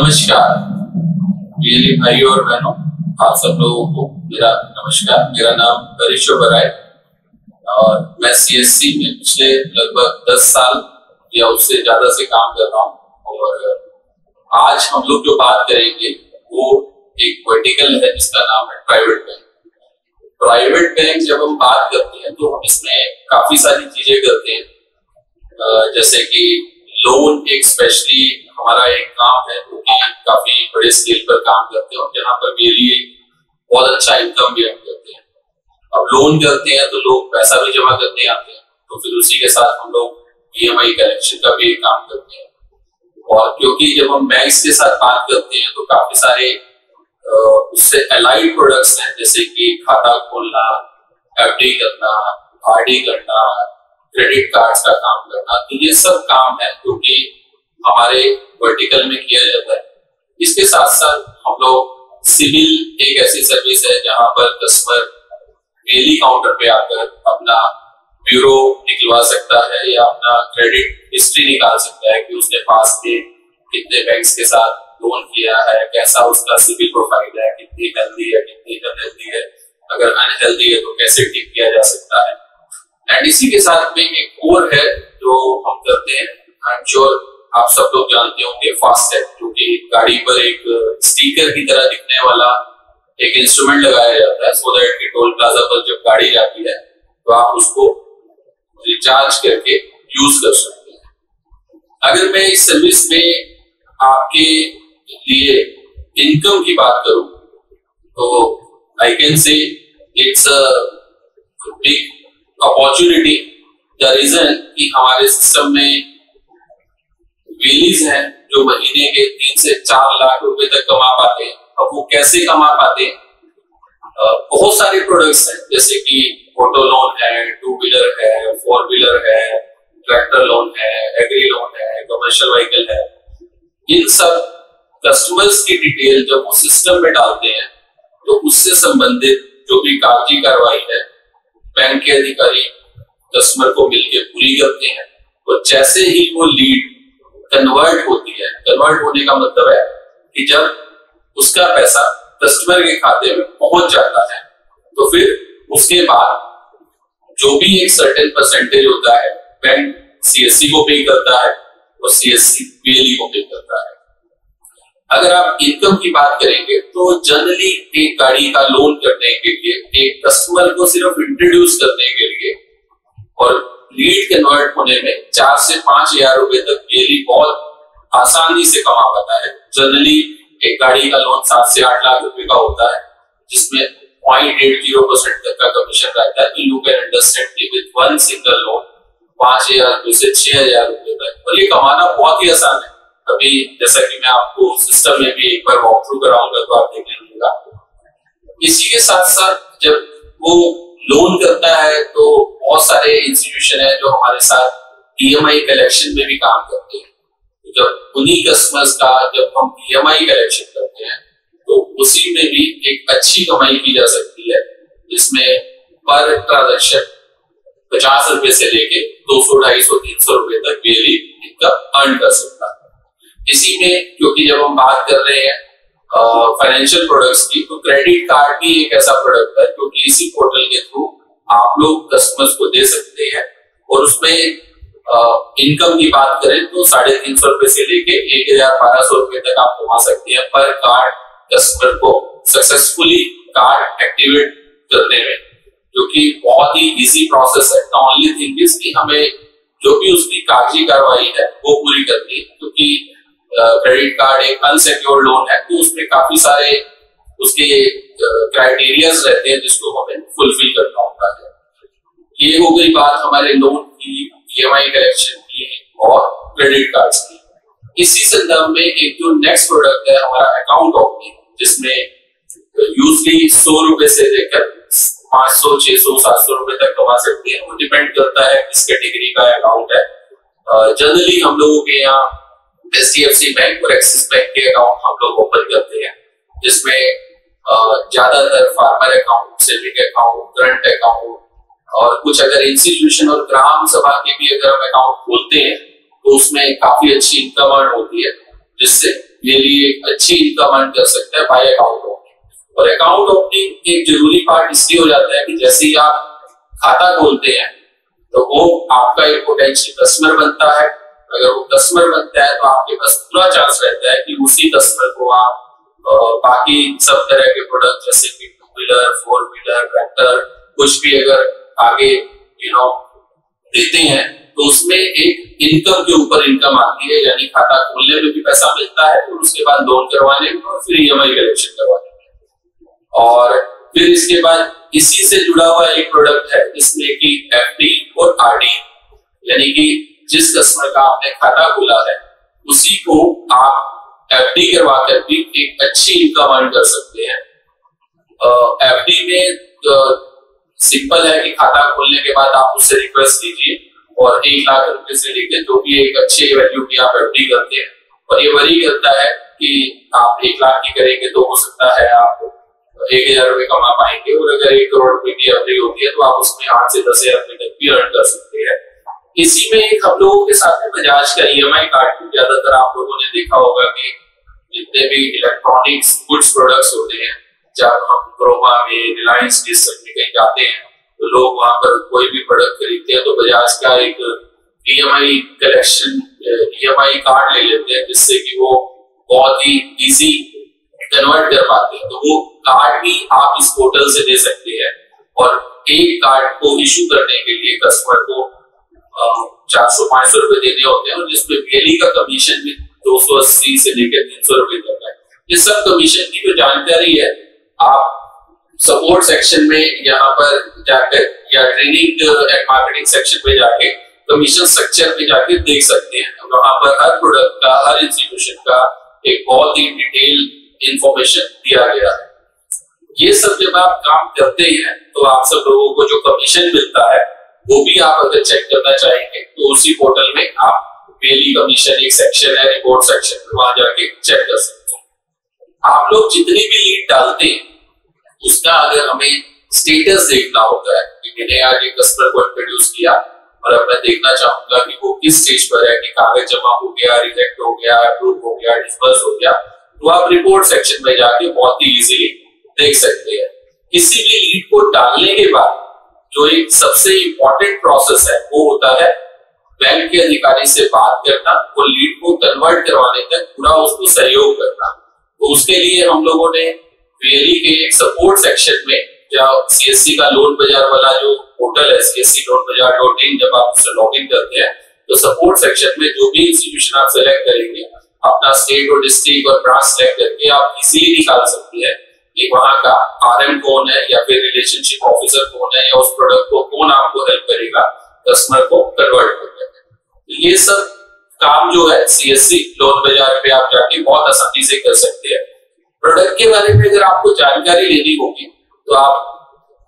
नमस्कार मेरे भाई और बहनों, आप सब लोगों को मेरा नमस्कार। मेरा नाम हरीश है और मैं सीएससी में पिछले लगभग 10 साल या उससे ज्यादा से काम कर रहा हूँ। और आज हम लोग जो बात करेंगे वो एक वर्टिकल है जिसका नाम है प्राइवेट बैंक। प्राइवेट बैंक जब हम बात करते हैं तो हम इसमें काफी सारी चीजें करते हैं, जैसे कि लोन एक स्पेशली हमारा एक काम है जो कि काफी बड़े स्केल पर काम करते हैं और जहाँ पर मेरी बहुत अच्छा इनकम भी हम करते हैं। अब लोन करते हैं तो लोग पैसा भी जमा करने आते हैं, तो फिर उसी के साथ हम लोग ईएमआई कलेक्शन का भी काम करते हैं। और क्योंकि जब हम बैंक्स के साथ बात करते हैं तो काफी सारे उससे अलाइड प्रोडक्ट्स हैं, जैसे कि खाता खोलना, एफडी करना, आरडी करना, क्रेडिट कार्ड्स का काम करना। तो ये सब काम है जो कि हमारे वर्टिकल में किया जाता है। इसके साथ साथ हम लोग सिविल एक ऐसी सर्विस है जहां पर कस्टमर डेली काउंटर पे आकर अपना ब्यूरो निकलवा सकता है या अपना क्रेडिट हिस्ट्री निकाल सकता है कि उसने पास के कितने बैंक्स के साथ लोन किया है, कैसा उसका सिविल प्रोफाइल है, कितनी हेल्दी है, कितनी अनहेल्दी है, अगर अनहेल्दी है तो कैसे ठीक किया जा सकता है। एंड इसी के साथ में एक और है जो हम करते हैं, आई एम श्योर आप सब लोग जानते होंगे, फास्टैग, जो कि गाड़ी पर एक स्टिकर की तरह दिखने वाला एक इंस्ट्रूमेंट लगाया जाता है सो दैट कि टोल प्लाजा पर जब गाड़ी जाती है तो आप उसको रिचार्ज करके यूज कर सकते हैं। अगर मैं इस सर्विस में आपके लिए इनकम की बात करूं तो I can say it's a big opportunity. The reason कि हमारे सिस्टम में वेलीज हैं जो महीने के 3 से 4 लाख रुपए तक कमा पाते हैं। अब वो कैसे कमा पाते हैं? बहुत सारे प्रोडक्ट्स हैं, जैसे कि ऑटो लोन है, 2 व्हीलर है, 4 व्हीलर है, ट्रैक्टर लोन है, एग्री लोन है, कमर्शियल व्हीकल है। इन सब कस्टमर्स की डिटेल जब वो सिस्टम में डालते हैं तो उससे संबंधित जो भी कागजी कार्रवाई है बैंक के अधिकारी कस्टमर को मिलकर पूरी करते हैं। और जैसे ही वो लीड कन्वर्ट होती है, कन्वर्ट होने का मतलब है कि जब उसका पैसा कस्टमर के खाते में पहुंच जाता है तो फिर उसके बाद जो भी एक सर्टेन परसेंटेज होता है बैंक सीएससी को पे करता है और सीएससी पीएलई को पे करता है। अगर आप इनकम की बात करेंगे तो जनरली एक गाड़ी का लोन करने के लिए एक कस्टमर को सिर्फ इंट्रोड्यूस करने के लिए और लीड कन्वर्ट होने में 4 से 5 हजार रुपए तक पीएलई बहुत आसानी से कमा पाता है। जनरली एक गाड़ी का लोन 7 से 8 लाख रुपए का होता है जिसमें 0.80% तक का कमीशन रहता है। तो यू कैन अंडरस्टैंड कि विद वन सिंगल लोन 5,000 से 6,000 रुपए तक, और ये कमाना बहुत ही आसान है। अभी जैसा कि मैं आपको सिस्टम में भी एक बार वॉक थ्रू कराऊंगा तो आप देख लीजिएगा। इसी के साथ साथ जब वो लोन करता है तो बहुत सारे इंस्टीट्यूशन है जो हमारे साथ ईएमआई कलेक्शन में भी काम करते हैं। तो जब उन्हीं कस्टमर्स का जब हम ईएमआई कलेक्शन करते हैं तो उसी में भी एक अच्छी कमाई की जा सकती है, जिसमें पर ट्रांजैक्शन 50 रुपए से लेके 200, 250, 300 रुपए तक पीएलई इनकम अर्न कर सकता है। इसी में क्योंकि जब हम बात कर रहे हैं फाइनेंशियल प्रोडक्ट्स की, तो क्रेडिट कार्ड भी एक ऐसा प्रोडक्ट है जो कि इसी पोर्टल के थ्रू आप लोग कस्टमर्स को दे सकते हैं। और उसमें इनकम की बात करें तो 350 रुपए से लेके 1,1200 रुपए तक आप कमा सकते हैं पर कार्ड कस्टमर को सक्सेसफुली कार्ड एक्टिवेट करने में, जो कि बहुत ही इजी प्रोसेस है। द ओनली थिंग इज कि हमें जो भी उसकी कागजी कार्रवाई है वो पूरी करनी है, क्योंकि क्रेडिट कार्ड एक अनसिक्योर्ड लोन है तो उसमें काफी सारे उसके क्राइटेरियाज रहते हैं जिसको हमें फुलफिल करना होता है। ये हो गई बात हमारे लोन की, ईएमआई कलेक्शन की और क्रेडिट कार्ड्स की। इसी संदर्भ में एक जो नेक्स्ट प्रोडक्ट है हमारा अकाउंट ओपनिंग, जिसमें यूजली 100 रुपए से लेकर 500, 600, 700 रुपए तक कमा सकते हैं। वो डिपेंड करता है किस कैटेगरी का अकाउंट है। जनरली हम लोगों के यहाँ एचडीएफसी बैंक और एक्सिस बैंक के अकाउंट हम लोग ओपन करते हैं, जिसमें ज्यादातर farmer account, saving account, current account और कुछ अगर इंस्टीट्यूशन और ग्राम सभा के भी अगर हम अकाउंट खोलते हैं तो उसमें काफी अच्छी इनकम अर्न होती है, जिससे रियली एक अच्छी इनकम अर्न कर सकता है बाय अकाउंट ओपनिंग। और अकाउंट ओपनिंग एक जरूरी पार्ट इसलिए हो जाता है कि जैसे ही आप खाता खोलते हैं तो वो आपका एक पोटेंशियल कस्टमर बनता है। अगर वो कस्टमर बनता है तो आपके पास पूरा चांस रहता है कि उसी कस्टमर को आप बाकी सब तरह के प्रोडक्ट जैसे कि 2 व्हीलर 4 व्हीलर ट्रैक्टर कुछ भी अगर आगे देते हैं तो उसमें एक इनकम के ऊपर इनकम आती है, यानी खाता खोलने में भी पैसा मिलता है और उसके बाद लोन करवाने में और फिर ईएमआई कलेक्शन करवाने में। और फिर इसके बाद इसी से जुड़ा हुआ एक प्रोडक्ट है जिसमें कि एफडी और आरडी, यानी कि जिस कस्टमर का आपने खाता खोला है उसी को आप एफडी करवा कर भी एक अच्छी इनकम अर्न कर सकते हैं। एफडी में सिंपल है कि खाता खोलने के बाद आप उससे रिक्वेस्ट कीजिए और 1 लाख रुपए से लेकर जो भी एक अच्छे वैल्यू की आप एफडी करते हैं, और ये वरी करता है कि आप 1 लाख की करेंगे तो हो सकता है आप 1,000 रुपए कमा पाएंगे, और अगर 1 करोड़ रुपए की एफडी होती है तो आप उसमें 8 से 10,000 रुपए तक भी अर्न कर सकते हैं। इसी में एक हम लोगों के साथ में बजाज का ईएमआई कार्ड, ज्यादातर आप लोगों ने देखा होगा कि जितने भी इलेक्ट्रॉनिक्स गुड्स प्रोडक्ट्स होते हैं, जब हम क्रोमा में रिलायंस में कहीं जाते हैं तो लोग वहां पर कोई भी प्रोडक्ट खरीदते हैं तो बजाज का एक ईएमआई कलेक्शन ईएमआई कार्ड ले लेते हैं, जिससे कि वो बहुत ही इजी कन्वर्ट कर पाते हैं। तो वो कार्ड भी आप इस पोर्टल से दे सकते हैं, और एक कार्ड को इशू करने के लिए कस्टमर को 400-500 रुपए देने होते हैं, और जिसमें बीएलई का कमीशन भी 280 से लेकर 300 रुपए तक है। ये सब कमीशन की जो जानकारी है आप सपोर्ट सेक्शन में यहाँ पर जाकर या ट्रेनिंग एंड मार्केटिंग सेक्शन में जाके कमीशन स्ट्रक्चर में जाके देख सकते हैं। वहां पर हर प्रोडक्ट का हर इंस्टीट्यूशन का एक बहुत ही डिटेल इंफॉर्मेशन दिया गया है। ये सब जब आप काम करते हैं तो आप सब लोगों को जो कमीशन मिलता है वो भी आप अगर चेक करना चाहेंगे तो उसी पोर्टल में आप डेली कमीशन एक सेक्शन है रिपोर्ट सेक्शन में, वहां जाके चेक कर सकते हैं। आप लोग जितनी भी लीड डालते हैं उसका अगर हमें स्टेटस देखना होता है कि मैंने आज एक कस्टमर को इंट्रोड्यूस किया और अब मैं देखना चाहूंगा कि वो किस स्टेज पर है, कि कागज जमा हो गया, रिजेक्ट हो गया, अप्रूव हो गया, डिस्बर्स हो गया, तो आप रिपोर्ट सेक्शन में जाके बहुत ही इजीली देख सकते हैं। किसी भी लीड को डालने के बाद जो एक सबसे इंपॉर्टेंट प्रोसेस है वो होता है बैंक के अधिकारी से बात करना और लीड को कन्वर्ट करवाने तक पूरा उसको सहयोग करना। तो उसके लिए हम लोगों ने बीएलई के एक सपोर्ट सेक्शन में, जहाँ सीएससी का लोन बाजार वाला जो पोर्टल है cscloanbaजार.in, जब आप उसे लॉग इन करते हैं तो सपोर्ट सेक्शन में जो भी इंस्टीट्यूशन आप सेलेक्ट करेंगे अपना स्टेट और डिस्ट्रिक्ट और ब्रांच सेलेक्ट करके आप इजीली निकाल सकते हैं कि वहां का आरएम कौन है या फिर रिलेशनशिप ऑफिसर कौन है या उस प्रोडक्ट को कौन आपको हेल्प करेगा कस्टमर को कन्वर्ट करने में। ये सब काम जो है सीएससी लोन बाजार पे आप जाके बहुत आसानी से कर सकते हैं। प्रोडक्ट के बारे में अगर आपको जानकारी लेनी होगी तो आप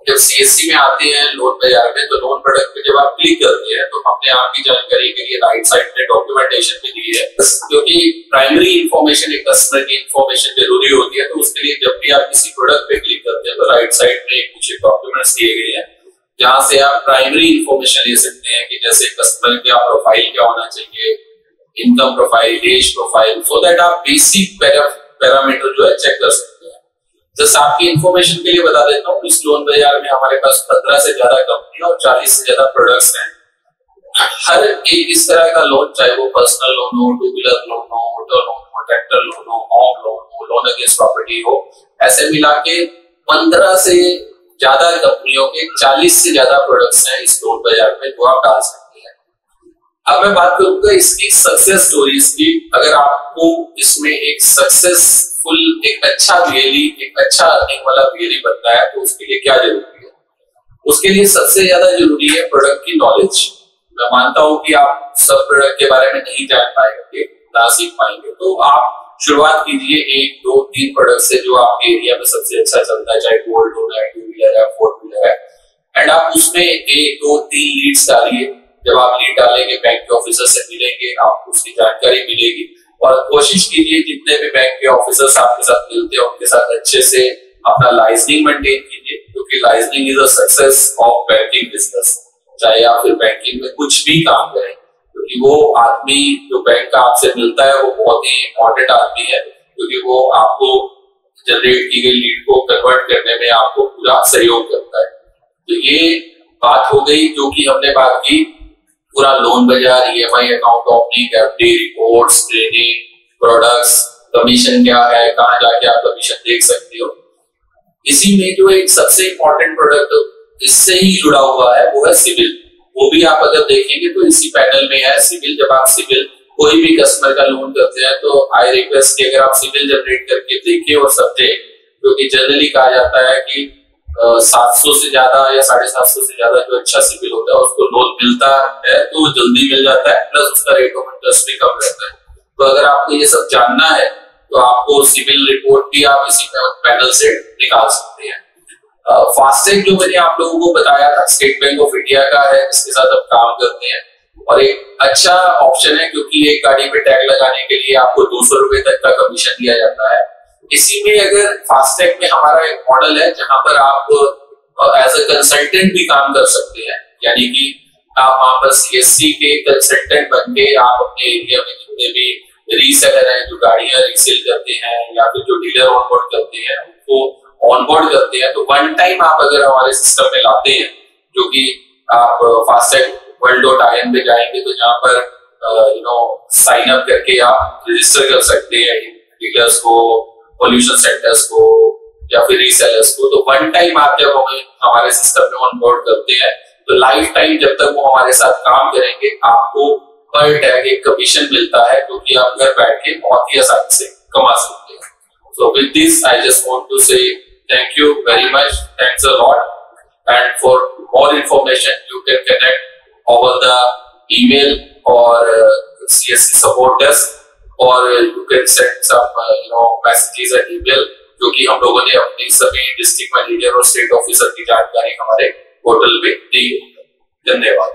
जब सीएससी में आते हैं लोन बाजार में तो लोन प्रोडक्ट पे जब आप क्लिक करते हैं तो हमने आपकी जानकारी के लिए राइट साइड में डॉक्यूमेंटेशन भी दी है, क्योंकि प्राइमरी इंफॉर्मेशन एक कस्टमर की इंफॉर्मेशन जरूरी होती है। तो उसके लिए जब भी आप किसी प्रोडक्ट पे क्लिक करते हैं तो राइट साइड में कुछ डॉक्यूमेंट्स दिए गए हैं जहां से आप प्राइमरी इंफॉर्मेशन ले सकते हैं कि जैसे कस्टमर का प्रोफाइल क्या होना चाहिए, income profile, age profile, so that आप बेसिक पैरामीटर जो है चेक कर सकते हैं। जैसे आपकी इंफॉर्मेशन के लिए बता देता हूँ, इस लोन बाजार में हमारे पास 15 से ज्यादा कंपनी और 40 से ज्यादा प्रोडक्ट्स हैं। हर एक इस तरह का लोन, चाहे वो पर्सनल लोन हो, 2 व्हीलर लोन हो, ऑटो लोन हो, ट्रैक्टर लोन हो, होम लोन हो, लोन अगेंस्ट प्रॉपर्टी हो, ऐसे मिला के 15 से ज्यादा कंपनियों के 40 से ज्यादा प्रोडक्ट्स हैं इस लोन बाजार में जो आप डाल सकते हैं। अब मैं बात करूंगा इसकी सक्सेस स्टोरीज की। अगर आपको इसमें एक सक्सेसफुल, एक अच्छा बीएलई, एक अच्छा अर्निंग वाला बीएलई बनना है तो उसके लिए क्या जरूरी है? उसके लिए सबसे ज्यादा जरूरी है प्रोडक्ट की नॉलेज। मैं मानता हूं कि आप सब प्रोडक्ट के बारे में नहीं जान पाएंगे, ना सीख पाएंगे, तो आप शुरुआत कीजिए 1, 2, 3 प्रोडक्ट से जो आपके एरिया में सबसे अच्छा चलता है, चाहे गोल्ड लोन है, 2 व्हीलर है, 4 व्हीलर है, एंड आप उसमें 1, 2, 3 लीड्स डालिए। जब आप लीड डालेंगे बैंक के ऑफिसर से मिलेंगे, आपको उसकी जानकारी मिलेगी, और कोशिश कीजिए जितने भी बैंक के ऑफिसर्स आपके साथ मिलते हैं उनके साथ अच्छे से अपना लाइसेंसिंग मेंटेन कीजिए, क्योंकि licensing is a success of banking business. चाहे आप फिर बैंकिंग में कुछ भी काम करें, क्योंकि कि वो आदमी जो बैंक का आपसे मिलता है वो बहुत ही इम्पोर्टेंट आदमी है, क्योंकि वो आपको जनरेट की गई लीड को कन्वर्ट करने में आपको पूरा सहयोग करता है। तो ये बात हो गई जो कि हमने बात की पूरा लोन बाजार, EMI account opening, FD, reports, training, products, commission क्या है, कहाँ जाके आप कमीशन देख सकते हो। इसी में जो एक सबसे इम्पोर्टेंट प्रोडक्ट इससे ही जुड़ा हुआ है वो है सिविल। वो भी आप अगर देखेंगे तो इसी पैनल में है सिविल। जब आप सिविल कोई भी कस्टमर का लोन करते हैं तो आई रिक्वेस्ट कि अगर आप सिविल जनरेट करके देखिए और समझे, क्योंकि जनरली कहा जाता है कि 700 से ज्यादा या 750 से ज्यादा जो अच्छा सिविल होता है उसको लोन मिलता है तो वो जल्दी मिल जाता है, प्लस उसका रेट ऑफ इंटरेस्ट भी कम रहता है। तो अगर आपको ये सब जानना है तो आपको सिविल रिपोर्ट भी आप इसी पैनल से निकाल सकते हैं। फास्टैग जो मैंने आप लोगों को बताया था स्टेट बैंक ऑफ इंडिया का है, इसके साथ हम काम करते हैं और एक अच्छा ऑप्शन है क्योंकि एक गाड़ी पे टैग लगाने के लिए आपको 200 रुपए तक का कमीशन दिया जाता है। इसी में अगर फास्टैग में हमारा एक मॉडल है जहां पर आप एज अ कंसल्टेंट भी काम कर सकते हैं, यानी कि आप वहां पर सीएससी के कंसल्टेंट बन के आप अपने एरिया में जितने भी रीसेलर हैं जो गाड़ियां रीसेल करते हैं या फिर जो डीलर ऑनबोर्ड करते हैं उनको ऑनबोर्ड करते हैं, तो वन टाइम आप अगर हमारे सिस्टम में लाते हैं, जो कि आप फास्टैग world.in पे जाएंगे तो जहाँ पर साइन अप करके आप रजिस्टर कर सकते हैं डीलर्स को, पॉल्यूशन सेंटर्स को या फिर रीसेलर्स को। तो वन टाइम आप जब हमें हमारे सिस्टम में ऑनबोर्ड करते हैं तो लाइफ टाइम जब तक वो हमारे साथ काम करेंगे आपको पर टैग एक कमीशन मिलता है, जो कि आप घर बैठ के बहुत ही आसानी से कमा सकते हैं। So with this, I just want to say thank you very much. Thanks a lot. And for more information, you can connect over the email or CSC support desk, or you can send some messages and email, जो कि हम लोगों ने अपनी सभी district manager और state officer की जानकारी हमारे पोर्टल पे दी है। धन्यवाद।